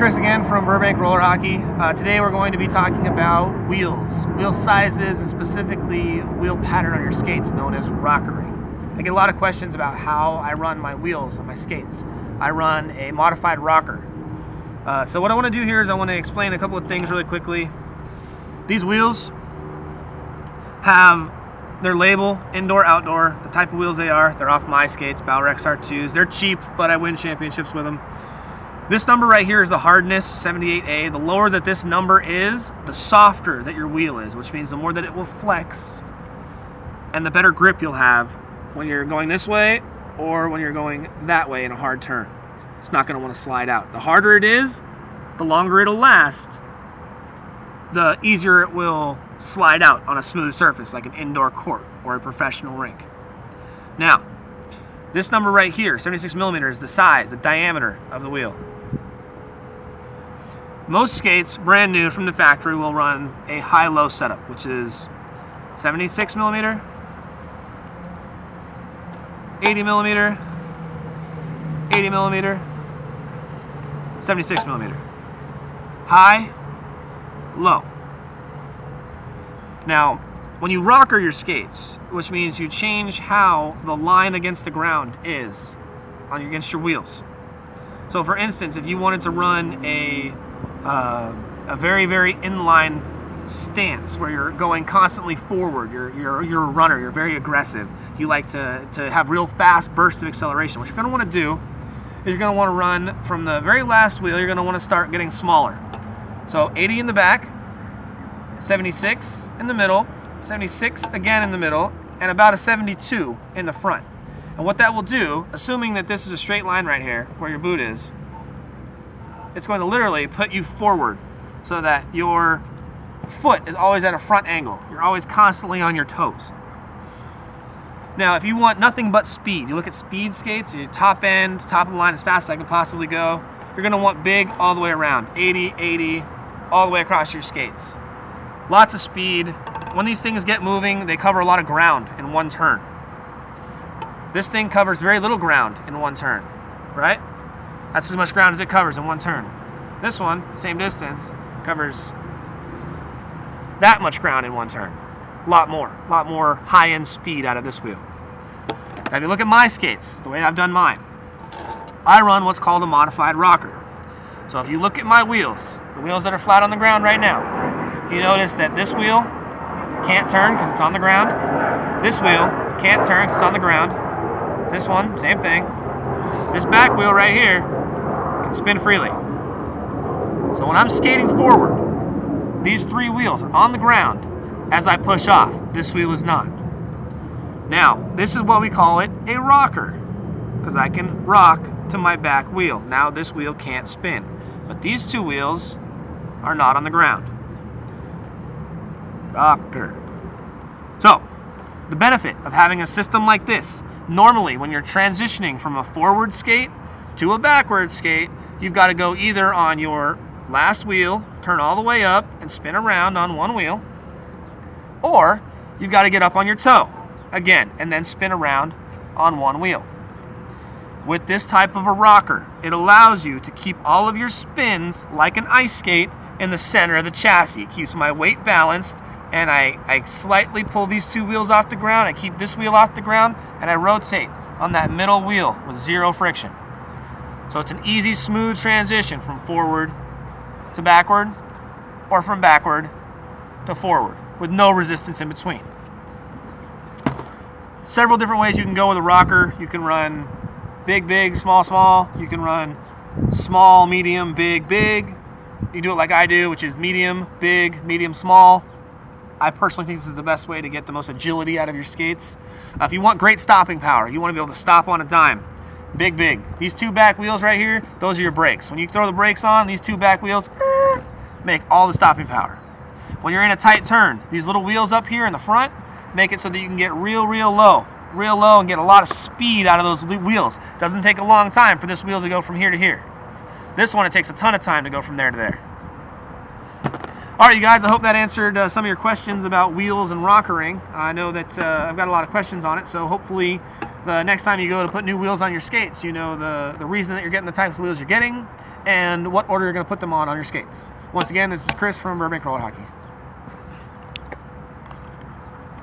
Chris again from Burbank Roller Hockey. Today we're going to be talking about wheels, wheel sizes, and specifically wheel pattern on your skates known as rockering. I get a lot of questions about how I run my wheels on my skates. I run a modified rocker. So what I want to do here is I want to explain a couple of things really quickly. These wheels have their label, indoor, outdoor, the type of wheels they are. They're off my skates, Balrex R2s. They're cheap, but I win championships with them. This number right here is the hardness, 78A. The lower that this number is, the softer that your wheel is, which means the more that it will flex and the better grip you'll have when you're going this way or when you're going that way in a hard turn. It's not going to want to slide out. The harder it is, the longer it'll last, the easier it will slide out on a smooth surface like an indoor court or a professional rink. Now, this number right here, 76 millimeter, is the size, the diameter of the wheel. Most skates, brand new from the factory, will run a high-low setup, which is 76 millimeter, 80 millimeter, 80 millimeter, 76 millimeter. High, low. Now, when you rocker your skates, which means you change how the line against the ground is against your wheels. So for instance, if you wanted to run a very, very inline stance where you're going constantly forward, you're a runner, you're very aggressive, you like to have real fast bursts of acceleration, what you're going to want to do is you're going to want to run from the very last wheel, you're going to want to start getting smaller. So 80 in the back, 76 in the middle, 76 again in the middle, and about a 72 in the front. And what that will do, assuming that this is a straight line right here, where your boot is, it's going to literally put you forward so that your foot is always at a front angle. You're always constantly on your toes. Now, if you want nothing but speed, you look at speed skates, your top end, top of the line as fast as I can possibly go, you're going to want big all the way around, 80, 80, all the way across your skates. Lots of speed. When these things get moving, they cover a lot of ground in one turn. This thing covers very little ground in one turn, right? That's as much ground as it covers in one turn. This one, same distance, covers that much ground in one turn. A lot more high-end speed out of this wheel. Now, if you look at my skates, the way I've done mine, I run what's called a modified rocker. So if you look at my wheels, the wheels that are flat on the ground right now, you notice that this wheel can't turn because it's on the ground. This wheel can't turn because it's on the ground. This one, same thing. This back wheel right here can spin freely. So when I'm skating forward, these three wheels are on the ground as I push off. This wheel is not. Now, this is what we call it a rocker, because I can rock to my back wheel. Now this wheel can't spin. But these two wheels are not on the ground. Rocker. So, the benefit of having a system like this, normally when you're transitioning from a forward skate to a backward skate, you've got to go either on your last wheel, turn all the way up and spin around on one wheel, or you've got to get up on your toe again and then spin around on one wheel. With this type of a rocker, it allows you to keep all of your spins like an ice skate in the center of the chassis. It keeps my weight balanced, and I slightly pull these two wheels off the ground, I keep this wheel off the ground, and I rotate on that middle wheel with zero friction. So it's an easy, smooth transition from forward to backward, or from backward to forward, with no resistance in between. Several different ways you can go with a rocker. You can run big, big, small, small. You can run small, medium, big, big. You do it like I do, which is medium, big, medium, small. I personally think this is the best way to get the most agility out of your skates. If you want great stopping power, you want to be able to stop on a dime, big, big. These two back wheels right here, those are your brakes. When you throw the brakes on, these two back wheels make all the stopping power. When you're in a tight turn, these little wheels up here in the front make it so that you can get real low and get a lot of speed out of those wheels. It doesn't take a long time for this wheel to go from here to here. This one, it takes a ton of time to go from there to there. All right, you guys, I hope that answered some of your questions about wheels and rockering. I know that I've got a lot of questions on it, so hopefully the next time you go to put new wheels on your skates, you know the reason that you're getting the types of wheels you're getting and what order you're going to put them on your skates. Once again, this is Chris from Burbank Roller Hockey.